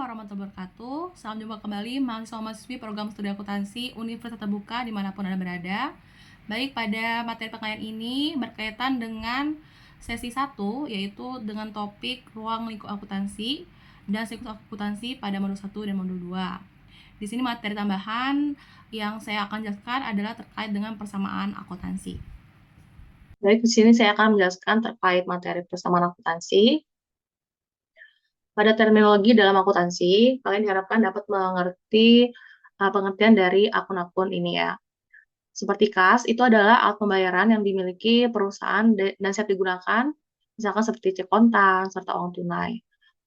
warahmatullahi wabarakatuh. Salam jumpa kembali mahasiswa-mahasiswi program studi akuntansi Universitas Terbuka dimanapun Anda berada. Baik, pada materi penilaian ini berkaitan dengan sesi 1, yaitu dengan topik ruang lingkup akuntansi dan siklus akuntansi pada modul 1 dan modul 2. Di sini materi tambahan yang saya akan jelaskan adalah terkait dengan persamaan akuntansi. Baik, di sini saya akan menjelaskan terkait materi persamaan akuntansi. Pada terminologi dalam akuntansi, kalian diharapkan dapat mengerti pengertian dari akun-akun ini ya. Seperti kas, itu adalah alat pembayaran yang dimiliki perusahaan dan siap digunakan, misalkan seperti cek kontan, serta uang tunai.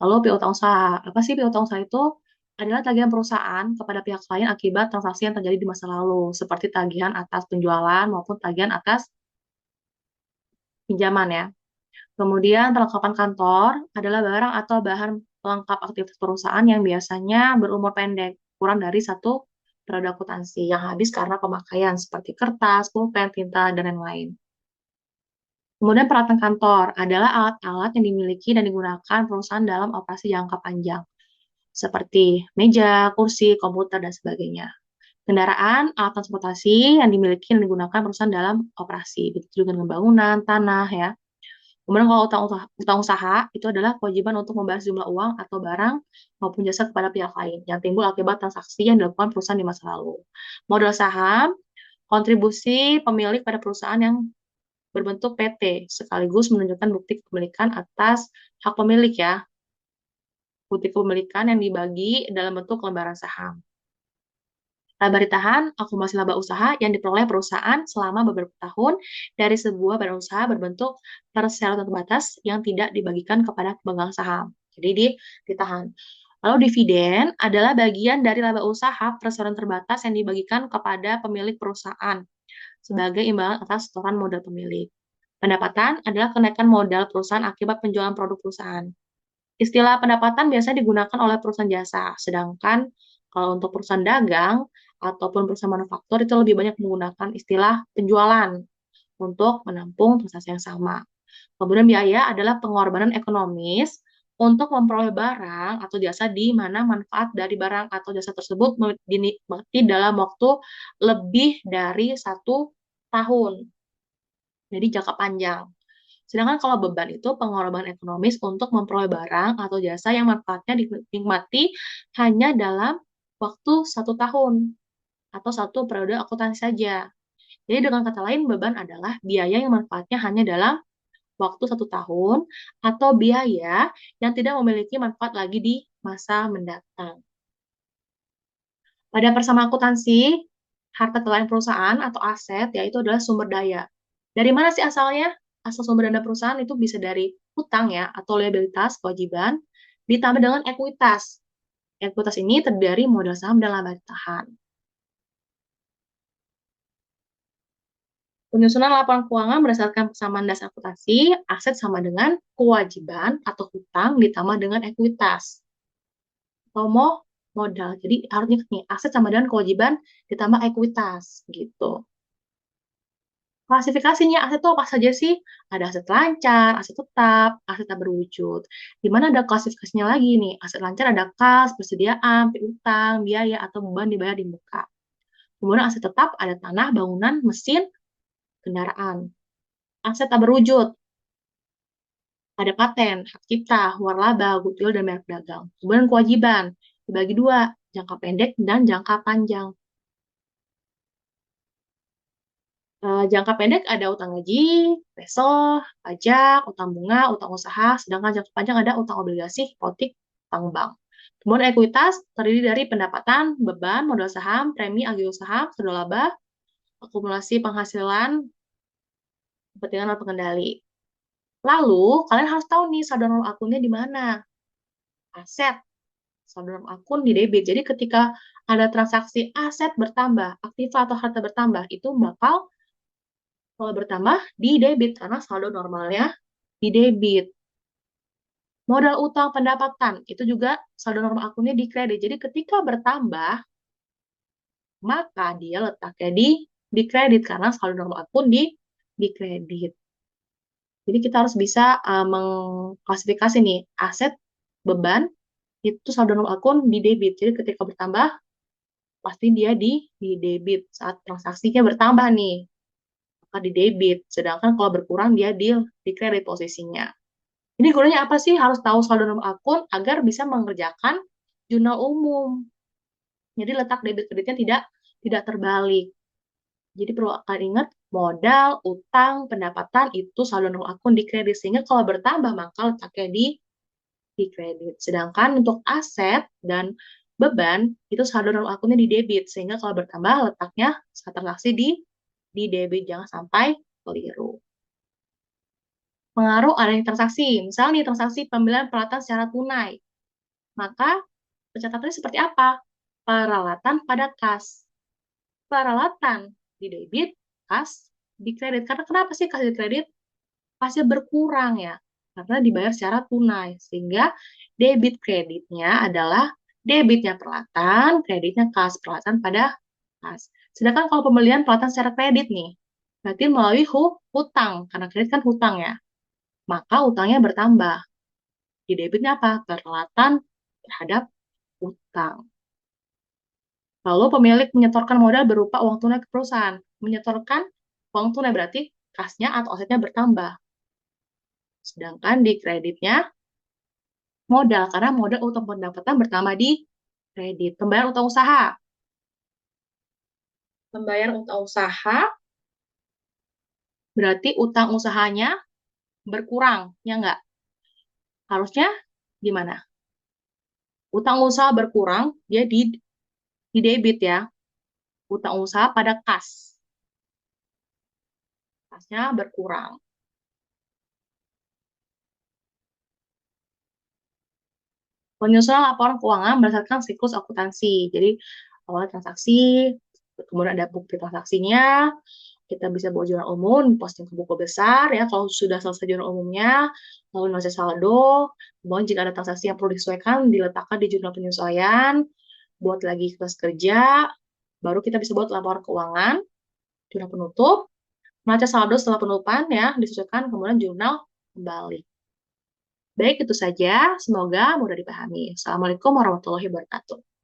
Lalu piutang usaha. Apa sih piutang usaha itu? Adalah tagihan perusahaan kepada pihak lain akibat transaksi yang terjadi di masa lalu, seperti tagihan atas penjualan maupun tagihan atas pinjaman ya. Kemudian perlengkapan kantor adalah barang atau bahan pelengkap aktivitas perusahaan yang biasanya berumur pendek, kurang dari satu periode akuntansi yang habis karena pemakaian seperti kertas, pulpen, tinta, dan lain-lain. Kemudian peralatan kantor adalah alat-alat yang dimiliki dan digunakan perusahaan dalam operasi jangka panjang, seperti meja, kursi, komputer, dan sebagainya. Kendaraan, alat transportasi yang dimiliki dan digunakan perusahaan dalam operasi, begitu juga dengan bangunan, tanah, ya. Kemudian kalau utang usaha itu adalah kewajiban untuk membayar sejumlah uang atau barang maupun jasa kepada pihak lain yang timbul akibat transaksi yang dilakukan perusahaan di masa lalu. Modal saham, kontribusi pemilik pada perusahaan yang berbentuk PT, sekaligus menunjukkan bukti kepemilikan atas hak pemilik ya, bukti kepemilikan yang dibagi dalam bentuk lembaran saham. Laba ditahan, akumulasi laba usaha yang diperoleh perusahaan selama beberapa tahun dari sebuah badan usaha berbentuk perseroan terbatas yang tidak dibagikan kepada pemegang saham. Jadi ditahan. Lalu dividen adalah bagian dari laba usaha perseroan terbatas yang dibagikan kepada pemilik perusahaan sebagai imbalan atas setoran modal pemilik. Pendapatan adalah kenaikan modal perusahaan akibat penjualan produk perusahaan. Istilah pendapatan biasanya digunakan oleh perusahaan jasa, sedangkan kalau untuk perusahaan dagang ataupun perusahaan manufaktur itu lebih banyak menggunakan istilah penjualan untuk menampung transaksi yang sama. Kemudian biaya adalah pengorbanan ekonomis untuk memperoleh barang atau jasa di mana manfaat dari barang atau jasa tersebut dinikmati dalam waktu lebih dari 1 tahun. Jadi jangka panjang. Sedangkan kalau beban itu pengorbanan ekonomis untuk memperoleh barang atau jasa yang manfaatnya dinikmati hanya dalam waktu 1 tahun atau satu periode akuntansi saja. Jadi dengan kata lain, beban adalah biaya yang manfaatnya hanya dalam waktu 1 tahun atau biaya yang tidak memiliki manfaat lagi di masa mendatang. Pada persamaan akuntansi, harta kekayaan perusahaan atau aset yaitu adalah sumber daya. Dari mana sih asalnya? Asal sumber dana perusahaan itu bisa dari hutang ya atau liabilitas, kewajiban, ditambah dengan ekuitas. Ekuitas ini terdiri dari modal saham dan laba tahan. Penyusunan laporan keuangan berdasarkan persamaan dasar akuntansi, aset sama dengan kewajiban atau hutang ditambah dengan ekuitas. Atau modal. Jadi harusnya nih, aset sama dengan kewajiban ditambah ekuitas gitu. Klasifikasinya aset itu apa saja sih? Ada aset lancar, aset tetap, aset tak berwujud. Di mana ada klasifikasinya lagi nih? Aset lancar ada kas, persediaan, piutang, biaya, atau beban dibayar di muka. Kemudian aset tetap ada tanah, bangunan, mesin, kendaraan. Aset tak berwujud ada paten, hak cipta, warlaba, goodwill, dan merek dagang. Kemudian kewajiban dibagi dua, jangka pendek dan jangka panjang. Jangka pendek ada utang gaji, peso, pajak, utang bunga, utang usaha, sedangkan jangka panjang ada utang obligasi, hipotek, utang bank. Kemudian ekuitas terdiri dari pendapatan, beban, modal saham, premi, agio saham, saldo laba, akumulasi penghasilan, kepentingan dan pengendali. Lalu, kalian harus tahu nih saldo nol akunnya di mana. Aset, saldo nol akun di debit. Jadi ketika ada transaksi aset bertambah, aktiva atau harta bertambah, itu bakal kalau bertambah di debit karena saldo normalnya di debit. Modal utang pendapatan itu juga saldo normal akunnya di kredit. Jadi ketika bertambah, maka dia letaknya di kredit karena saldo normal akun di kredit. Jadi kita harus bisa mengklasifikasi nih aset, beban, itu saldo non akun di debit. Jadi ketika bertambah, pasti dia di debit. Saat transaksinya bertambah nih, maka di debit. Sedangkan kalau berkurang, dia di kredit posisinya. Ini gunanya apa sih? Harus tahu saldo non akun agar bisa mengerjakan jurnal umum. Jadi letak debit kreditnya tidak terbalik. Jadi perlu akan ingat modal, utang, pendapatan itu saldo non akun di kredit. Sehingga kalau bertambah maka letaknya di kredit. Sedangkan untuk aset dan beban itu saldo non akunnya di debit. Sehingga kalau bertambah letaknya saat transaksi di debit. Jangan sampai keliru. Pengaruh adanya transaksi. Misalnya nih transaksi pembelian peralatan secara tunai. Maka pencatatannya seperti apa? Peralatan pada kas. Peralatan di debit, kas di kredit. Karena kenapa sih kas di kredit? Kasnya berkurang ya, karena dibayar secara tunai. Sehingga debit kreditnya adalah debitnya peralatan, kreditnya kas, peralatan pada kas. Sedangkan kalau pembelian peralatan secara kredit nih, berarti melalui hutang, karena kredit kan hutang ya, maka utangnya bertambah. Di debitnya apa? Peralatan terhadap utang. Lalu pemilik menyetorkan modal berupa uang tunai ke perusahaan. Menyetorkan uang tunai berarti kasnya atau asetnya bertambah. Sedangkan di kreditnya modal, karena modal utang pendapatan bertambah di kredit. Pembayaran utang usaha. Pembayaran utang usaha berarti utang usahanya berkurang, ya enggak? Harusnya gimana? Utang usaha berkurang, dia di debit ya. Utang usaha pada kas. Kasnya berkurang. Penyusunan laporan keuangan berdasarkan siklus akuntansi. Jadi, awal transaksi, kemudian ada bukti transaksinya, kita bisa bawa jurnal umum, posting ke buku besar, ya, kalau sudah selesai jurnal umumnya, lalu nilai saldo, kemudian jika ada transaksi yang perlu disesuaikan, diletakkan di jurnal penyesuaian, buat lagi kelas kerja, baru kita bisa buat laporan keuangan, jurnal penutup, neraca saldo setelah penutupan, ya, disesuaikan, kemudian jurnal kembali. Baik, itu saja. Semoga mudah dipahami. Assalamualaikum warahmatullahi wabarakatuh.